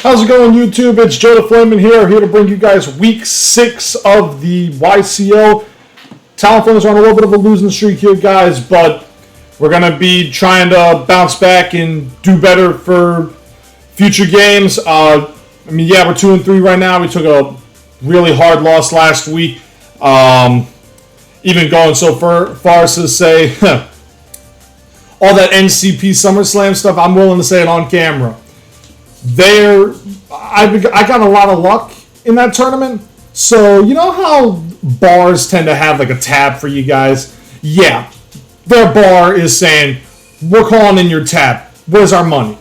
How's it going, YouTube? It's JoedaFlamin here to bring you guys week 6 of the YCL. Talent Flames are on a little bit of a losing streak here, guys, but we're going to be trying to bounce back and do better for future games. We're 2-3 right now. We took a really hard loss last week. Even going so far as to say all that NCP Summer Slam stuff, I'm willing to say it on camera. I got a lot of luck in that tournament. So, you know how bars tend to have like a tab for you guys? Yeah, their bar is saying, we're calling in your tab. Where's our money?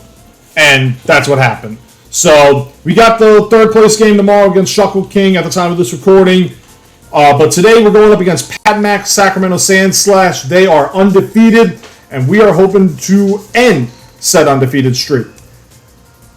And that's what happened. So, we got the third place game tomorrow against Shuckle King at the time of this recording. But today we're going up against Patmac, Sacramento Sandslash. They are undefeated, and we are hoping to end said undefeated streak.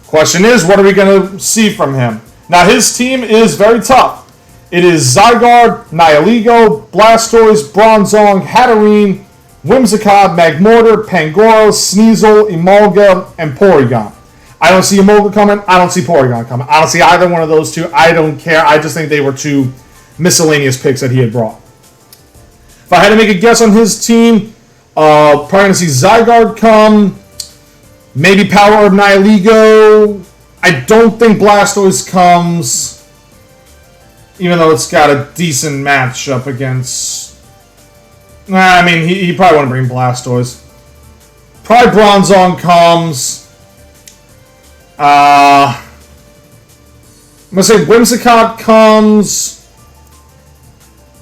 Question is, what are we going to see from him? Now, his team is very tough. It is Zygarde, Nihilego, Blastoise, Bronzong, Hatterene, Whimsicott, Magmortar, Pangoro, Sneasel, Emolga, and Porygon. I don't see Emolga coming. I don't see Porygon coming. I don't see either one of those two. I don't care. I just think they were two miscellaneous picks that he had brought. If I had to make a guess on his team, probably going to see Zygarde come. Maybe Power Herb Nihilego. I don't think Blastoise comes, even though it's got a decent matchup against... he probably wouldn't bring Blastoise. Probably Bronzong comes. I'm going to say Whimsicott comes.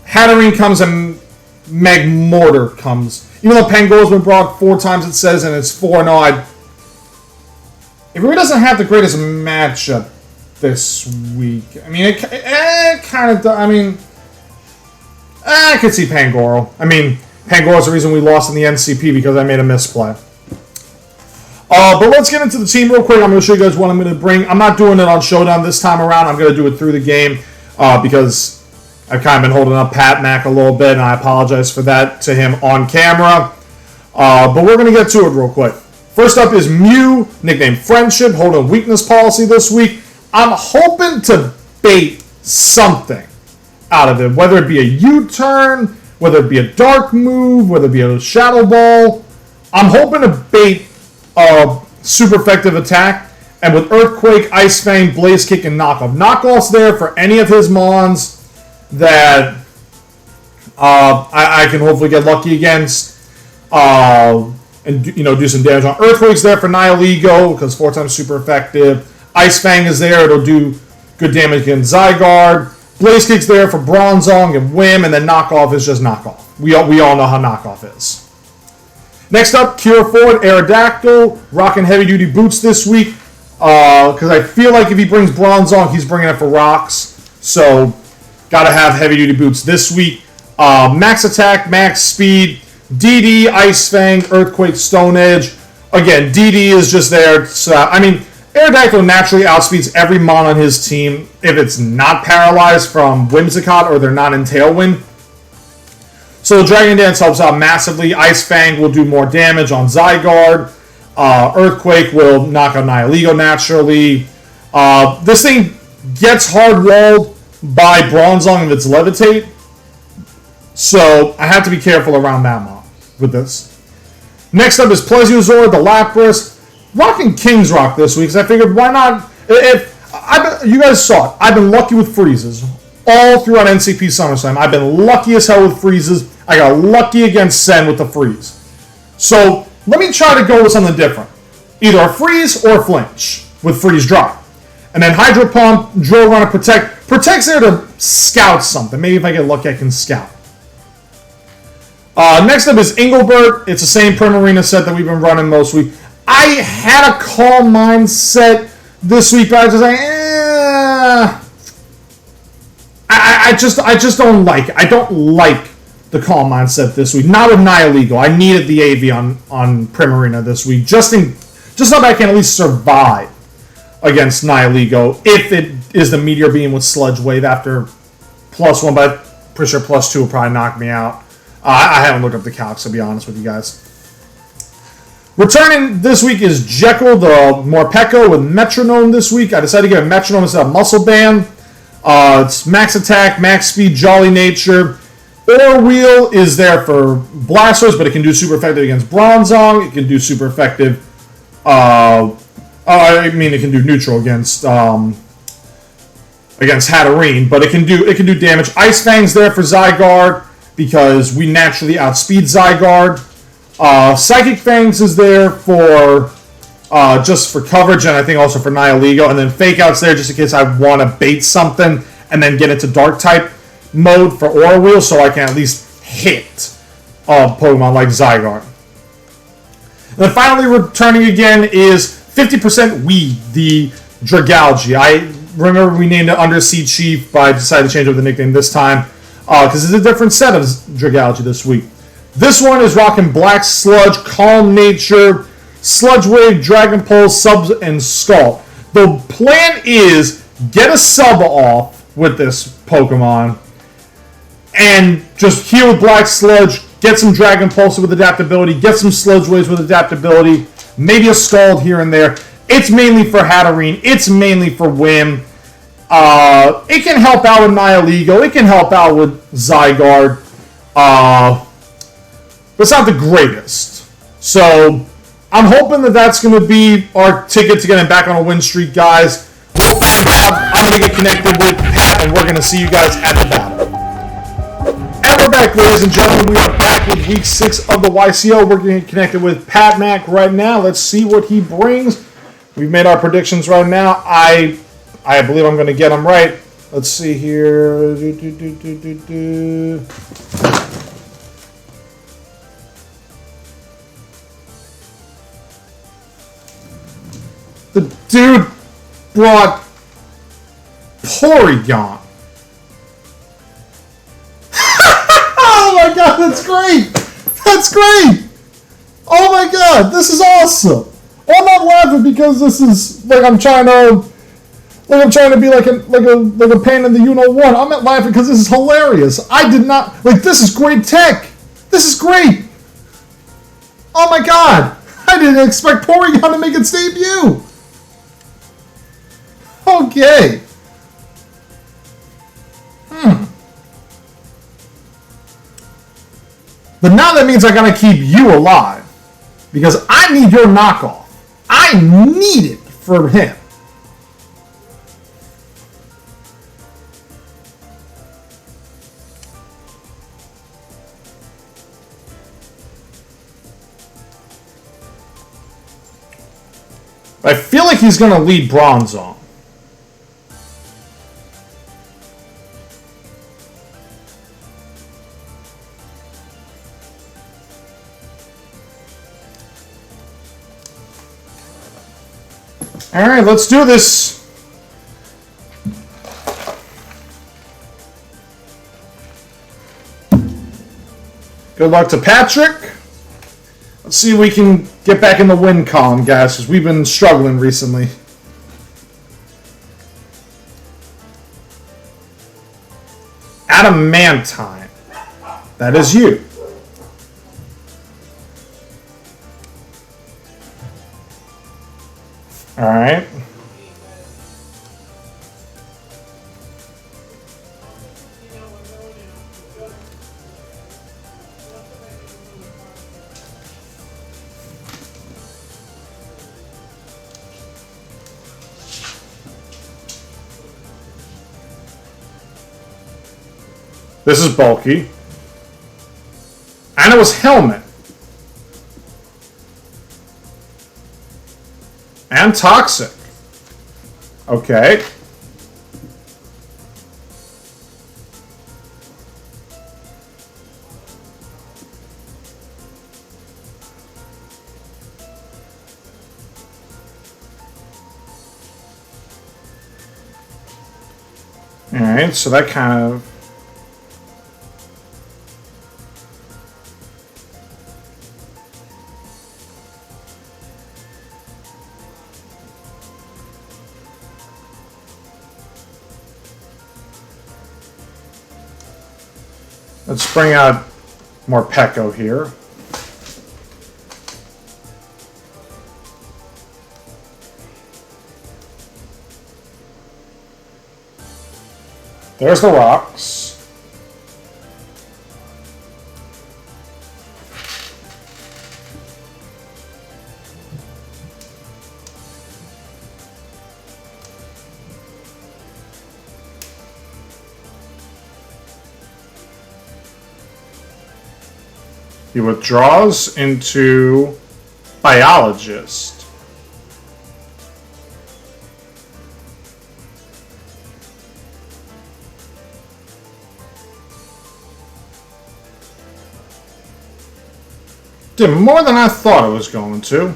Hatterene comes and Magmortar comes. Even though Pangoro's been brought 4 times, it says, and it's 4-0, it really doesn't have the greatest matchup this week. It kind of... I could see Pangoro. Pangoro's the reason we lost in the NCP because I made a misplay. But let's get into the team real quick. I'm going to show you guys what I'm going to bring. I'm not doing it on Showdown this time around. I'm going to do it through the game because I've kind of been holding up Patmac a little bit, and I apologize for that to him on camera. But we're going to get to it real quick. First up is Mew, nicknamed Friendship, holding weakness policy this week. I'm hoping to bait something out of it, whether it be a U-turn, whether it be a dark move, whether it be a shadow ball. I'm hoping to bait a super effective attack, and with Earthquake, Ice Fang, Blaze Kick, and Knockoff. Knockoff's there for any of his mons that I can hopefully get lucky against. And do some damage on. Earthquake's there for Nihilego because 4 times super effective. Ice Fang is there; it'll do good damage against Zygarde. Blaze Kick's there for Bronzong and Whim, and then Knockoff is just Knockoff. We all know how Knockoff is. Next up, Cure Forward, Aerodactyl, rocking heavy duty boots this week because I feel like if he brings Bronzong, he's bringing it for rocks. So, gotta have heavy duty boots this week. Max attack, max speed. DD, Ice Fang, Earthquake, Stone Edge. Again, DD is just there. Aerodactyl naturally outspeeds every mon on his team if it's not paralyzed from Whimsicott or they're not in Tailwind. So Dragon Dance helps out massively. Ice Fang will do more damage on Zygarde. Earthquake will knock out Nihilego naturally. This thing gets hard-walled by Bronzong if it's Levitate. So I have to be careful around that mon with this. Next up is Plesiosaur, the Lapras. Rocking King's Rock this week because I figured why not? You guys saw it. I've been lucky with freezes all throughout NCP Summer Slam. I've been lucky as hell with freezes. I got lucky against Sen with the freeze. So let me try to go with something different. Either a freeze or a flinch with freeze drop. And then Hydro Pump, Drill Runner, Protect. Protect's there to scout something. Maybe if I get lucky I can scout. Next up is Engelbert. It's the same Primarina set that we've been running most week. I had a Calm Mind set this week, but I was just like, I just don't like it. I don't like the Calm Mind set this week. Not with Nihilego. I needed the AV on Primarina this week, just so that I can at least survive against Nihilego if it is the Meteor Beam with Sludge Wave after +1, but I'm pretty sure +2 will probably knock me out. I haven't looked up the calcs, to be honest with you guys. Returning this week is Jekyll, the Morpeko with Metronome this week. I decided to get a Metronome instead of Muscle Band. It's max attack, max speed, jolly nature. Ore Wheel is there for Blastoise, but it can do super effective against Bronzong. It can do super effective. It can do neutral against Hatterene, but it can do damage. Ice Fang's there for Zygarde because we naturally outspeed Zygarde. Psychic Fangs is there for just for coverage, and I think also for Nihilego. And then Fake Out's there just in case I want to bait something and then get into Dark type mode for Ore Wheel, so I can at least hit Pokemon like Zygarde. And then finally returning again is 50% Weed, the Dragalge. I remember we named it Undersea Chief, but I decided to change up the nickname this time because it's a different set of Dragalge this week. This one is rocking Black Sludge, Calm Nature, Sludge Wave, Dragon Pulse, Subs, and Scald. The plan is get a sub off with this Pokemon and just heal with Black Sludge, get some Dragon Pulse with adaptability, get some Sludge Waves with adaptability, maybe a Scald here and there. It's mainly for Hatterene. It's mainly for Whim. It can help out with Nihilego. It can help out with Zygarde. But it's not the greatest. So I'm hoping that that's going to be our ticket to getting back on a win streak, guys. We'll find out. I'm going to get connected with Pat, and we're going to see you guys at the battle. And we're back, ladies and gentlemen. We are back with Week 6 of the YCL. We're getting connected with Patmac right now. Let's see what he brings. We've made our predictions right now. I believe I'm going to get them right. Let's see here. The dude brought Porygon. Oh my god, that's great! That's great! Oh my god, this is awesome! I'm not laughing because this is like I'm trying to be like a pain in the you-know-what. I'm not laughing because this is hilarious. I did not this is great tech. This is great. Oh my god, I didn't expect Porygon to make its debut. Okay. But now that means I gotta keep you alive. Because I need your knockoff. I need it for him. I feel like he's gonna lead Bronzong. All right, let's do this. Good luck to Patrick. Let's see if we can get back in the win column, guys, because we've been struggling recently. Adamantine. That is you. All right. This is bulky. And it was Helmet. And Toxic. Okay. Alright, so that kind of... Let's bring out more Morpeko here. There's the rocks. He withdraws into Biologist. Did more than I thought it was going to.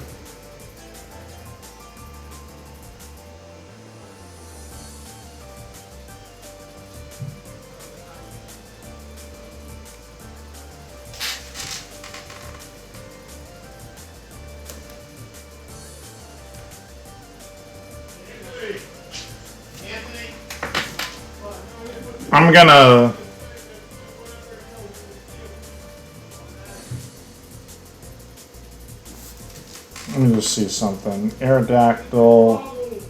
I'm gonna... Let me just see something. Aerodactyl.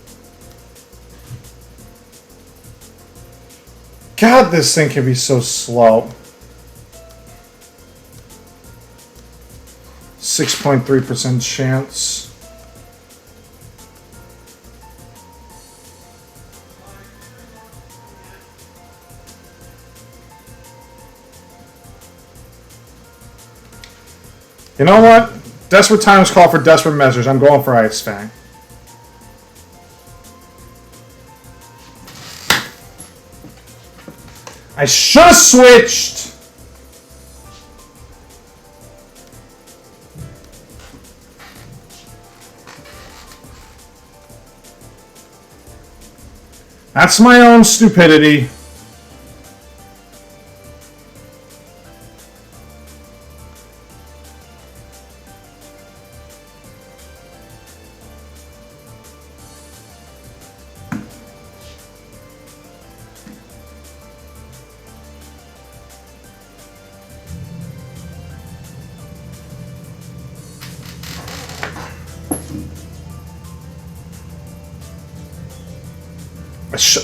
God, this thing can be so slow. 6.3% chance. You know what? Desperate times call for desperate measures. I'm going for Ice Fang. I should have switched! That's my own stupidity.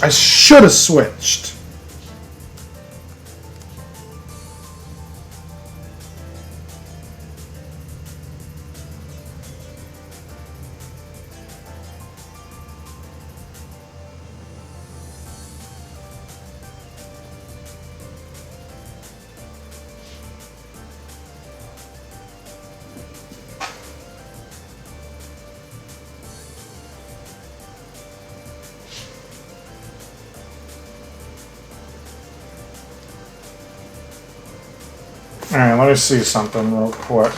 I should have switched. Alright, let me see something real quick.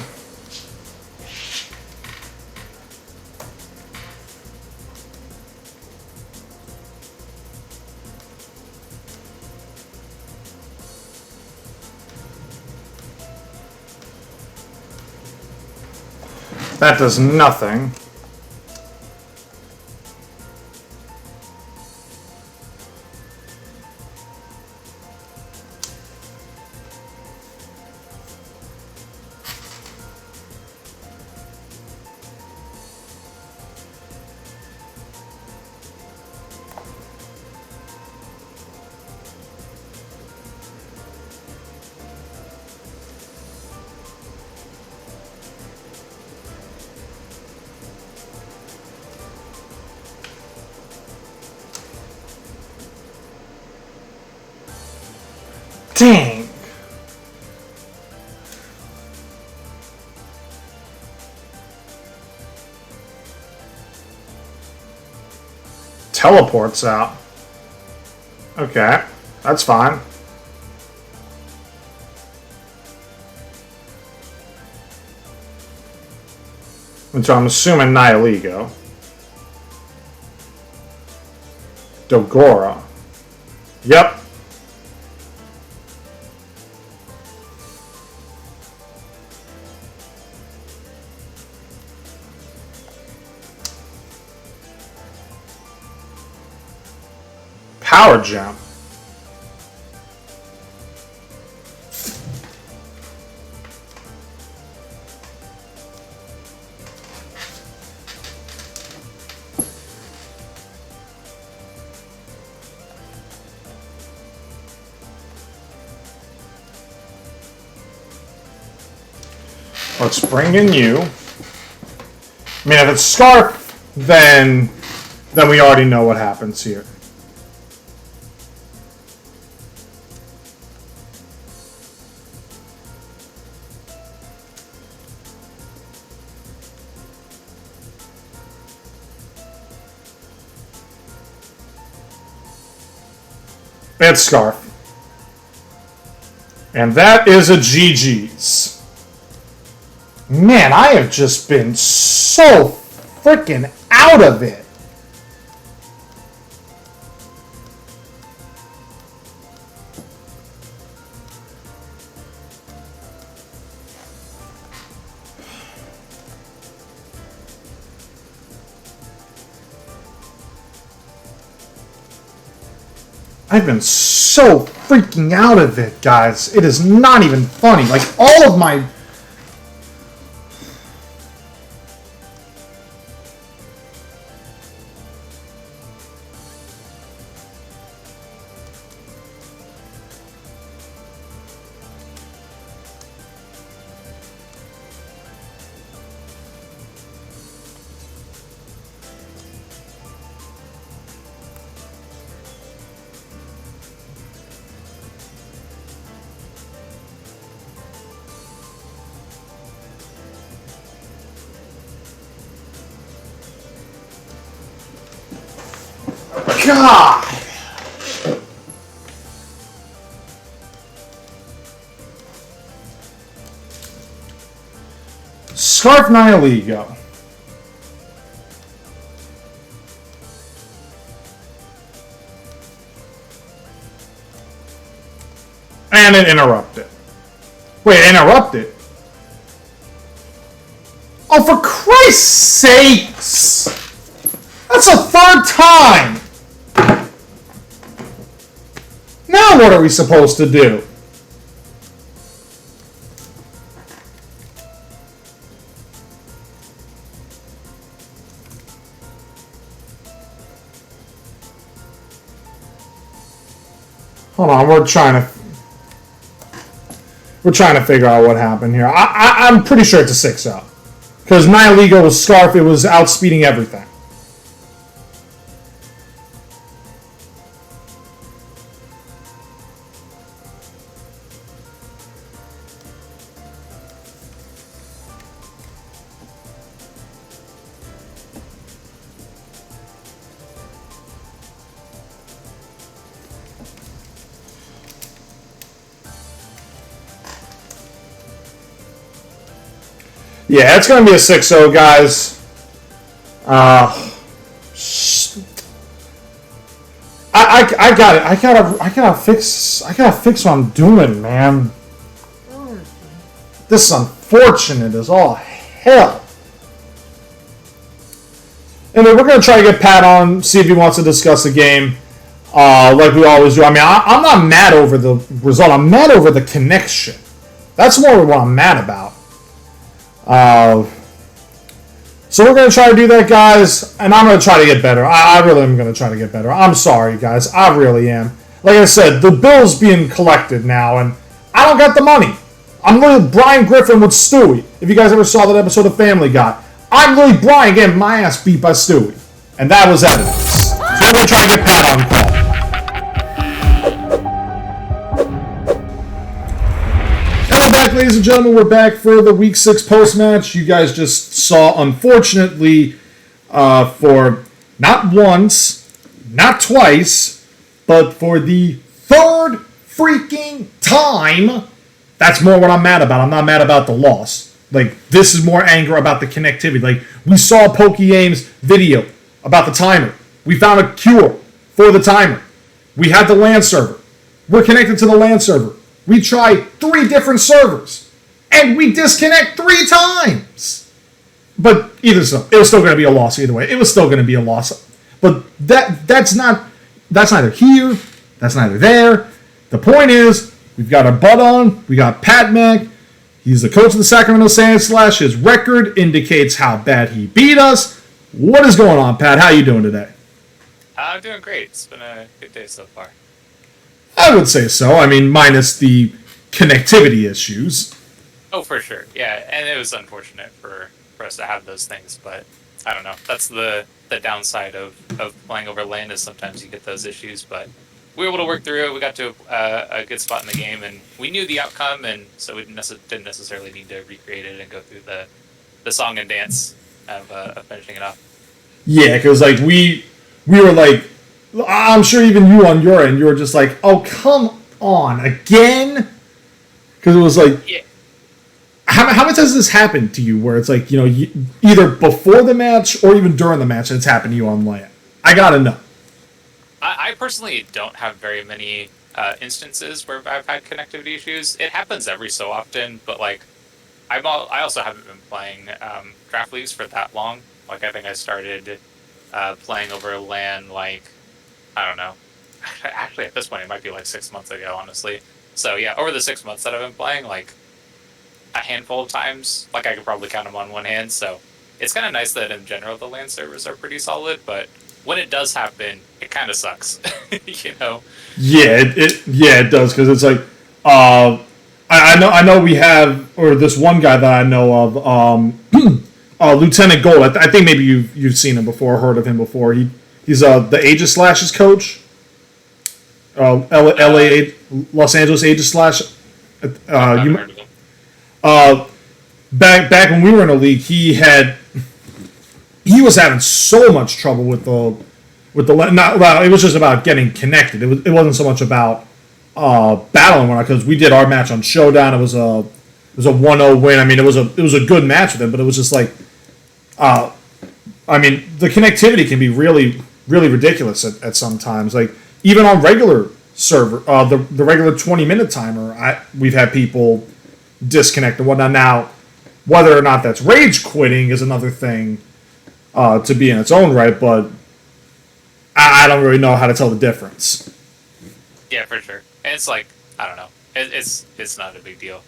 That does nothing. Dang. Teleports out. Okay, that's fine. And so I'm assuming Nihilego. Dogora. Yep. Power Gem. Let's bring in you. I mean, if it's Scarf, then we already know what happens here. It's Scarf. And that is a GG's. Man, I have just been so freaking out of it. I've been so freaking out of it, guys. It is not even funny. Like, all of my... God! Scarf Nihilego. And it interrupted. Wait, interrupted? Oh, for Christ's sakes! That's a third time! Now what are we supposed to do? Hold on, we're trying to figure out what happened here. I'm pretty sure it's a 6-0. Because Nihilego was Scarf, it was outspeeding everything. Yeah, it's going to be a 6-0, guys. I got it. I gotta fix what I'm doing, man. This is unfortunate as all hell. Anyway, we're going to try to get Pat on, see if he wants to discuss the game, like we always do. I mean, I'm not mad over the result. I'm mad over the connection. That's more what I'm mad about. So we're going to try to do that, guys, and I'm going to try to get better. I really am going to try to get better. I'm sorry, guys. I really am. Like I said, the bill's being collected now, and I don't got the money. I'm literally Brian Griffin with Stewie. If you guys ever saw that episode of Family Guy, I'm literally Brian getting my ass beat by Stewie. And that was evidence. So we're going to try to get Pat on call. Ladies and gentlemen, we're back for the Week 6 post-match. You guys just saw, unfortunately, for not once, not twice, but for the third freaking time, that's more what I'm mad about. I'm not mad about the loss. Like, this is more anger about the connectivity. Like, we saw PokeAim's video about the timer. We found a cure for the timer. We had the LAN server. We're connected to the LAN server. We tried 3 different servers, and we disconnect 3 times. But either so, it was still going to be a loss either way. It was still going to be a loss. But that's neither here, that's neither there. The point is, we've got our butt on. We got Patmac. He's the coach of the Sacramento Sandslash. His record indicates how bad he beat us. What is going on, Pat? How you doing today? I'm doing great. It's been a good day so far. I would say so. I mean, minus the connectivity issues. Oh, for sure. Yeah, and it was unfortunate for us to have those things, but I don't know. That's the downside of playing over lane is sometimes you get those issues, but we were able to work through it. We got to a good spot in the game, and we knew the outcome, and so we didn't necessarily need to recreate it and go through the song and dance of finishing it off. Yeah, because like we were like, I'm sure even you on your end, you were just like, oh come on again, because it was like, Yeah. how much has this happened to you where it's like, either before the match or even during the match it's happened to you on LAN? I gotta know. I personally don't have very many instances where I've had connectivity issues. It happens every so often, but like I also haven't been playing draft leagues for that long. Like I think I started playing over LAN like I don't know. Actually, at this point, it might be like 6 months ago, honestly. So yeah, over the 6 months that I've been playing, like a handful of times, like I could probably count them on one hand. So it's kind of nice that in general the LAN servers are pretty solid, but when it does happen, it kind of sucks, you know. Yeah, it does because it's like, I know we have, or this one guy that I know of, Lieutenant Gold. I think maybe you've seen him before, heard of him before. He's the Aegis Slash's coach. LA Los Angeles Aegis Slash. Heard of them. Back when we were in a league, he was having so much trouble with the not well. It was just about getting connected. It wasn't so much about battling one because we did our match on Showdown. It was a 1-0 win. I mean, it was a good match with him, but it was just like, I mean, the connectivity can be really really ridiculous at some times. Like even on regular server, the regular 20-minute timer, we've had people disconnect and whatnot. Now, whether or not that's rage quitting is another thing to be in its own right, but I don't really know how to tell the difference. Yeah, for sure. And it's like I don't know. It's not a big deal.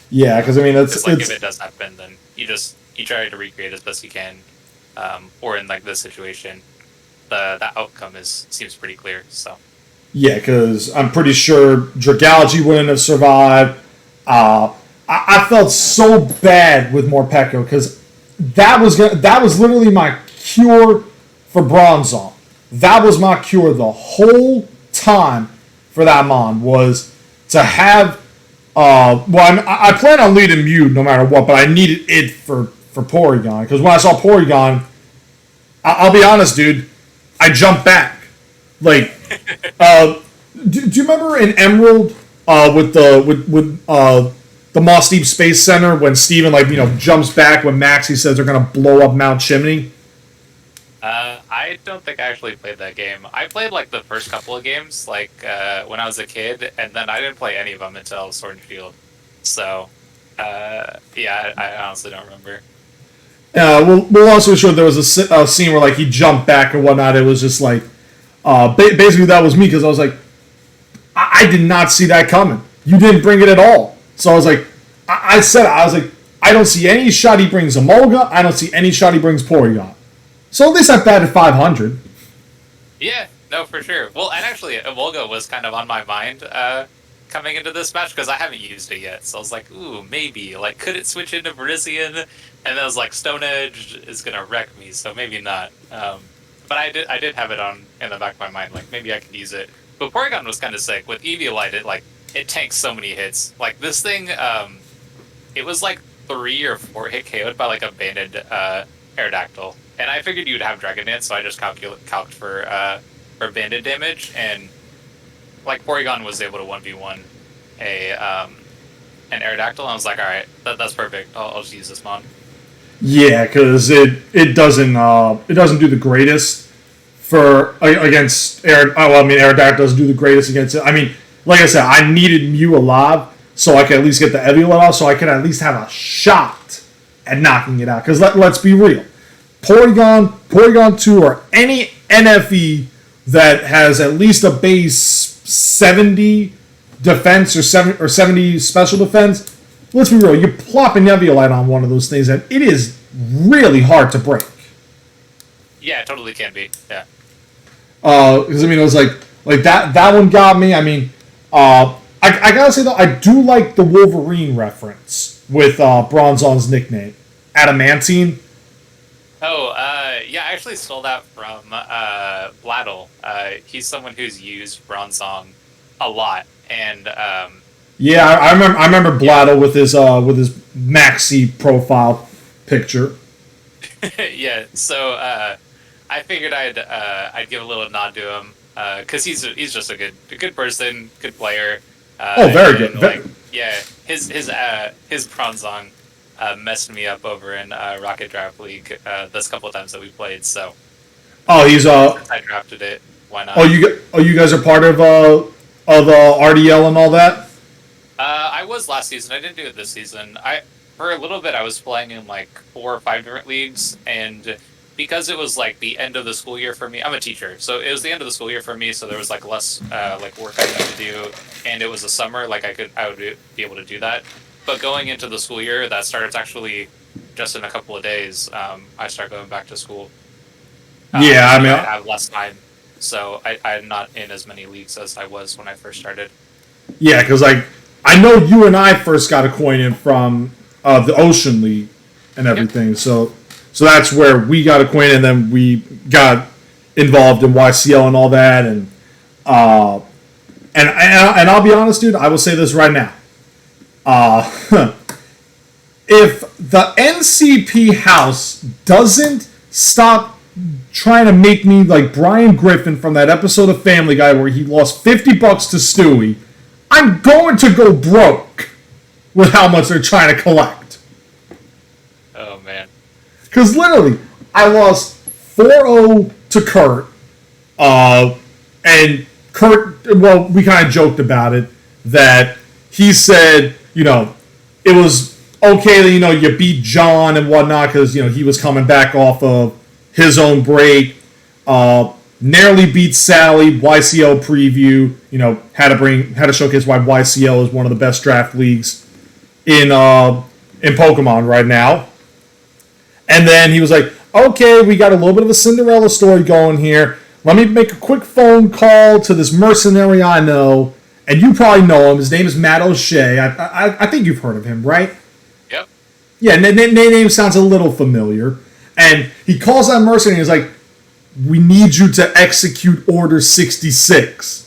Yeah, because I mean, It's like if it does happen, then you try to recreate as best you can, or in like this situation, the outcome seems pretty clear. So yeah, because I'm pretty sure Dragology wouldn't have survived. I felt so bad with Morpeko because that was literally my cure for Bronzong. That was my cure the whole time for that Mon was to have. I plan on leading Mew no matter what, but I needed it for Porygon because when I saw Porygon, I'll be honest, dude, I jumped back. Like, do you remember in Emerald with the Moss Deep Space Center when Steven jumps back when Maxie says they're gonna blow up Mount Chimney? I don't think I actually played that game. I played like the first couple of games, like when I was a kid, and then I didn't play any of them until Sword and Shield. So, yeah, I honestly don't remember. We'll also show there was a scene where like he jumped back and whatnot. It was just like, basically that was me because I was like, I did not see that coming. You didn't bring it at all. So I was like, I was like, I don't see any shot he brings Emolga. I don't see any shot he brings Porygon. So at least I batted 500. Yeah, no, for sure. Well, and actually, Emolga was kind of on my mind coming into this match because I haven't used it yet. So I was like, ooh, maybe. Like, could it switch into Virizion? And then I was like, Stone Edge is going to wreck me, so maybe not. But I did have it on in the back of my mind, like, maybe I could use it. But Porygon was kind of sick. With Eviolite, it tanks so many hits. Like, this thing, it was like 3 or 4 hit KO'd by, like, a banded Aerodactyl. And I figured you'd have Dragon Dance, so I just calced for banded damage, and like Porygon was able to 1v1 an Aerodactyl, and I was like, all right, that's perfect. I'll just use this mon. Yeah, because it doesn't do the greatest for against Air. Well, I mean, Aerodactyl doesn't do the greatest against it. I mean, like I said, I needed Mew alive so I could at least get the Eviolite off, so I could at least have a shot at knocking it out. Because let's be real. Porygon 2, or any NFE that has at least a base 70 defense or 70 special defense, let's be real, you're plopping Eviolite on one of those things, and it is really hard to break. Yeah, it totally can be. Yeah. Because I mean, it was like that one got me. I mean, I gotta say though, I do like the Wolverine reference with Bronzong's nickname? Adamantine? Oh, yeah, I actually stole that from Bladdle. He's someone who's used Bronzong a lot, and yeah, I remember Bladdle with his maxi profile picture. yeah. So I figured I'd give a little nod to him because he's just a good person, good player. Very good. Like, yeah, his Bronzong messed me up over in Rocket Draft League this couple of times that we played. So he's I drafted it. Why not? You guys are part of RDL and all that? I was last season. I didn't do it this season. For a little bit I was playing in like 4 or 5 different leagues, and because it was like the end of the school year for me, I'm a teacher, so it was the end of the school year for me, so there was like less like work I needed to do, and it was the summer, like I would be able to do that. But going into the school year, that starts actually just in a couple of days. I start going back to school. Yeah, I mean, I have less time, so I'm not in as many leagues as I was when I first started. Yeah, because like I know you and I first got acquainted from the Ocean League and everything, yep. So that's where we got acquainted, and then we got involved in YCL and all that, and I'll be honest, dude. I will say this right now. If the NCP house doesn't stop trying to make me like Brian Griffin from that episode of Family Guy where he lost $50 to Stewie, I'm going to go broke with how much they're trying to collect. Oh, man. Because literally, I lost 4-0 to Kurt. And Kurt, well, we kind of joked about it, that he said, it was okay that, you beat John and whatnot because, he was coming back off of his own break. Narrowly beat Sally, YCL preview, had to showcase why YCL is one of the best draft leagues in Pokemon right now. And then he was like, okay, we got a little bit of a Cinderella story going here. Let me make a quick phone call to this mercenary I know, and you probably know him. His name is Matt O'Shea. I think you've heard of him, right? Yep. Yeah, name sounds a little familiar. And he calls that mercenary and he's like, we need you to execute Order 66.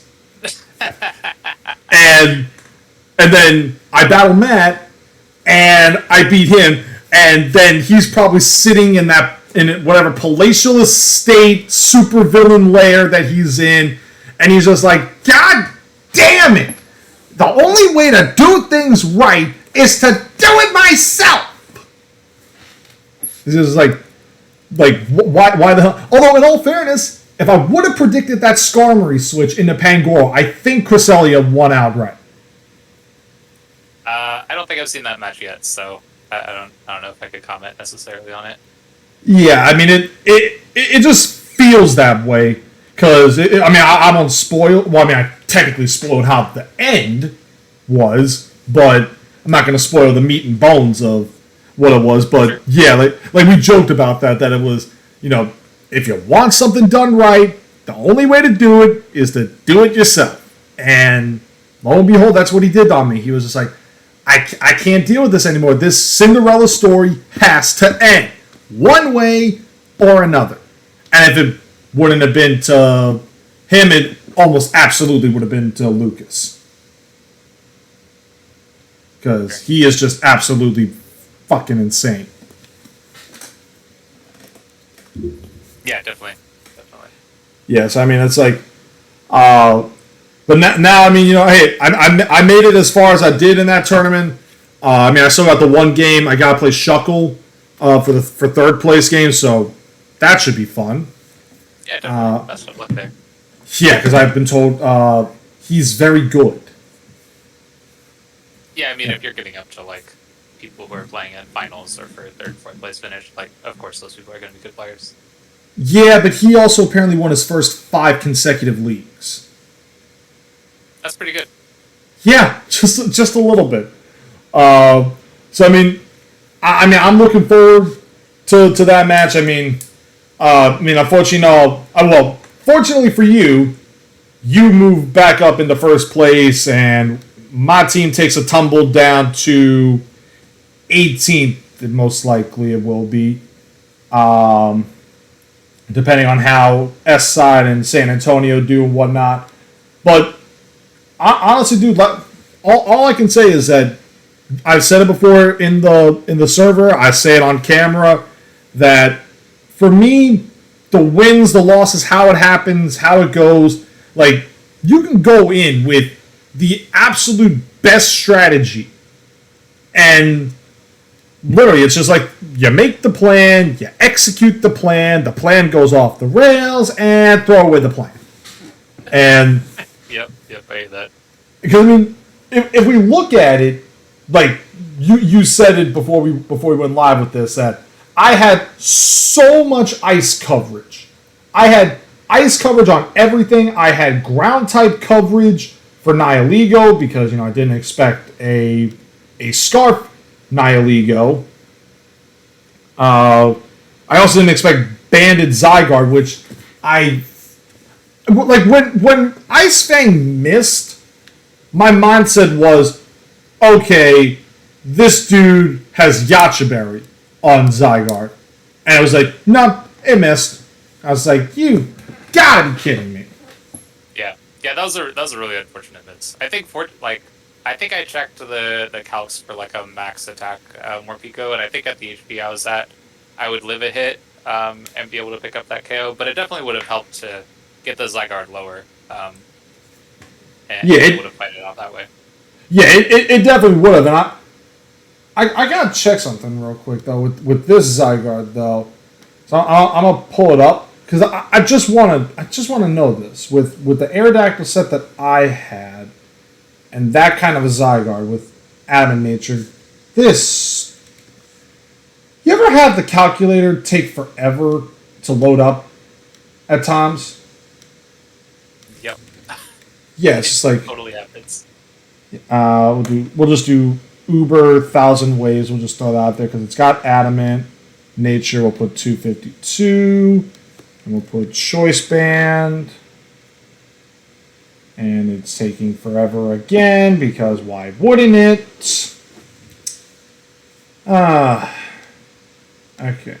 and then I battle Matt, and I beat him, and then he's probably sitting in whatever palatial estate supervillain lair that he's in, and he's just like, God damn it! The only way to do things right is to do it myself! He's just like, why the hell? Although, in all fairness, if I would have predicted that Skarmory switch into Pangoro, I think Cresselia won outright. I don't think I've seen that match yet, so I don't know if I could comment necessarily on it. Yeah, I mean, it just feels that way, because, I won't spoil, well, I technically spoiled how the end was, but I'm not going to spoil the meat and bones of what it was, but sure. Yeah, like we joked about that it was, if you want something done right, the only way to do it is to do it yourself. And lo and behold, that's what he did on me. He was just like, I can't deal with this anymore. This Cinderella story has to end one way or another. And if it wouldn't have been to him, it almost absolutely would have been to Lucas. Because he is just absolutely fucking insane. Yeah, definitely. Yes, it's like, but now hey, I made it as far as I did in that tournament. I still got the one game. I gotta play Shuckle for third place game, so that should be fun. Yeah, definitely. Best of luck there. Yeah, because I've been told he's very good. Yeah, if you're getting up to like people who are playing in finals or for third, fourth place finish, like of course those people are going to be good players. Yeah, but he also apparently won his first 5 consecutive leagues. That's pretty good. Yeah, just a little bit. So I'm looking forward to that match. Unfortunately, fortunately for you, you move back up into first place, and my team takes a tumble down to 18th, most likely it will be. Depending on how S side and San Antonio do and whatnot. But honestly, dude, all I can say is that I've said it before in the server. I say it on camera that for me, the wins, the losses, how it happens, how it goes. Like, you can go in with the absolute best strategy, and literally, it's just like you make the plan, you execute the plan goes off the rails, and throw away the plan. And Yep, I hate that. because I mean, if we look at it, like you said it before we went live with this, that I had so much ice coverage. I had ice coverage on everything. I had ground type coverage for Nihilego because I didn't expect a Scarf Nihilego. I also didn't expect Banded Zygarde, which I like when Ice Fang missed. My mindset was, okay, this dude has Yacha Berry on Zygarde, and I was like, no, it missed. I was like, you gotta be kidding me. Yeah, those are really unfortunate miss. I think I checked the calcs for like a max attack Morpeko, and I think at the HP I was at, I would live a hit and be able to pick up that KO. But it definitely would have helped to get the Zygarde lower, and it would have fight it out that way. Yeah, it definitely would have. And I gotta check something real quick though with this Zygarde though. So I'm gonna pull it up because I just want to know this with the Aerodactyl set that I had. And that kind of a Zygarde with Adamant Nature. This... You ever have the calculator take forever to load up at times? Yep. Yeah, it's just like... totally happens. We'll just do Uber 1,000 Waves. We'll just throw that out there because it's got Adamant Nature. We'll put 252. And we'll put Choice Band. And it's taking forever again, because why wouldn't it? Okay.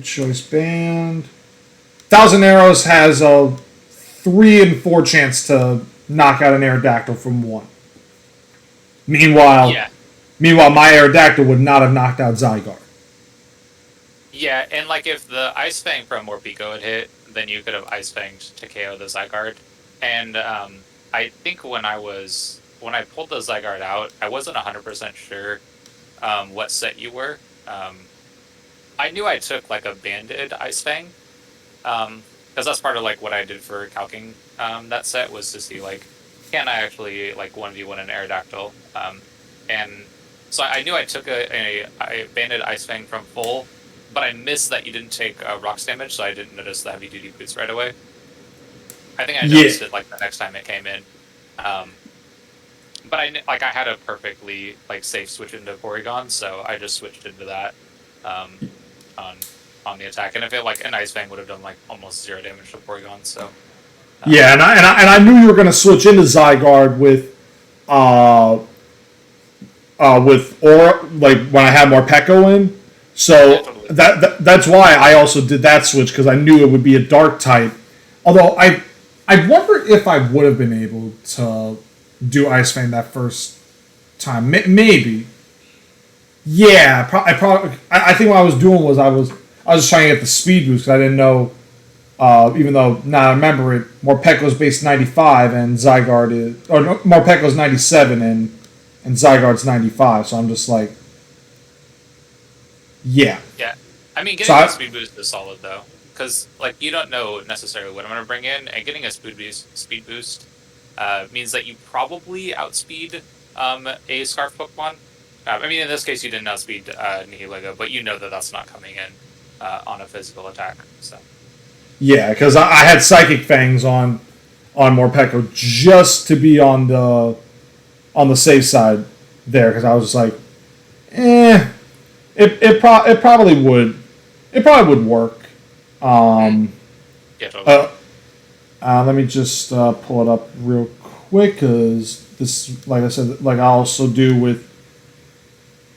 Choice Band. 1,000 Arrows has a 3 in 4 chance to knock out an Aerodactyl from 1. Meanwhile, my Aerodactyl would not have knocked out Zygarde. Yeah, and like if the Ice Fang from Morpeko had hit, then you could have Ice Fanged to KO the Zygarde. And I think when I pulled the Zygarde out, I wasn't 100% sure what set you were. I knew I took like a banded Ice Fang, because that's part of like what I did for calking that set, was to see like, can I actually like 1v1 an Aerodactyl? And so I knew I took a banded Ice Fang from full, but I missed that you didn't take rocks damage, so I didn't notice the heavy duty boots right away. I think I noticed it like the next time it came in. But I had a perfectly like safe switch into Porygon, so I just switched into that on the attack. And I feel like an Ice Fang would have done like almost 0 damage to Porygon. So yeah, and I knew you were going to switch into Zygarde with Aura, like when I had Morpeko in. So yeah, totally. That's why I also did that switch, because I knew it would be a dark type. Although I wonder if I would have been able to do Ice Fang that first time. Maybe. Yeah, I think what I was doing was I was just trying to get the speed boost, because I didn't know. Even though now I remember it, Morpeko's base 95 and Zygarde is, or no, Morpeko's 97 and Zygarde's 95. So I'm just like, yeah. Yeah, I mean, getting a speed boost is solid though, because like you don't know necessarily what I'm going to bring in, and getting a speed boost means that you probably outspeed a Scarf Pokemon. I mean, in this case, you didn't outspeed Nihilego, but you know that that's not coming in on a physical attack. So. Yeah, because I had Psychic Fangs on Morpeko just to be on the safe side there, because I was just like, it probably would work. Yeah, totally. Let me just pull it up real quick, because this, like I said, like I also do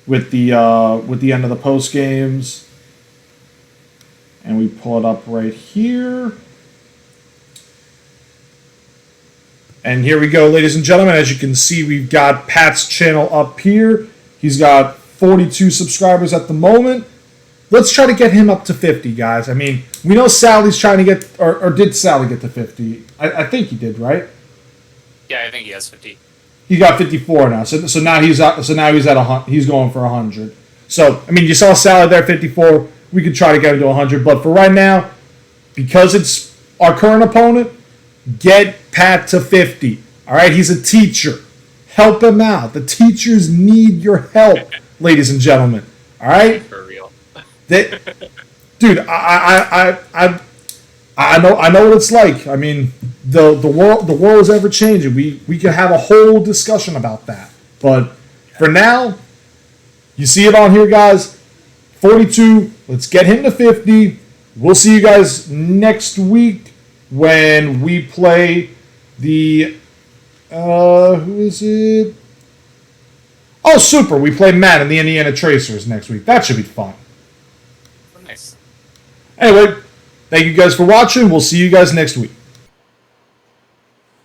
with the end of the post games. And we pull it up right here. And here we go, ladies and gentlemen. As you can see, we've got Pat's channel up here. He's got 42 subscribers at the moment. Let's try to get him up to 50, guys. I mean, we know Sally's trying to get, or did Sally get to 50? I think he did, right? Yeah, I think he has 50. He got 54 now. So now he's at he's going for 100. So I mean, you saw Sally there 54. We could try to get him to 100, but for right now, because it's our current opponent, get Pat to 50. All right, he's a teacher. Help him out. The teachers need your help, ladies and gentlemen. All right. For real. Dude, I know what it's like. I mean, the world is ever changing. We can have a whole discussion about that. But for now, you see it on here, guys. 42. Let's get him to 50. We'll see you guys next week when we play the who is it? Oh, super. We play Matt and the Indiana Tracers next week. That should be fun. Nice. Anyway, thank you guys for watching. We'll see you guys next week.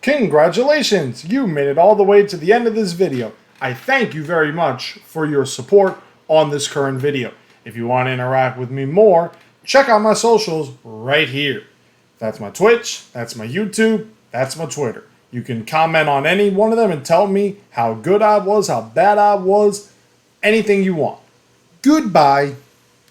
Congratulations! You made it all the way to the end of this video. I thank you very much for your support on this current video. If you want to interact with me more, check out my socials right here. That's my Twitch, that's my YouTube, that's my Twitter. You can comment on any one of them and tell me how good I was, how bad I was, anything you want. Goodbye.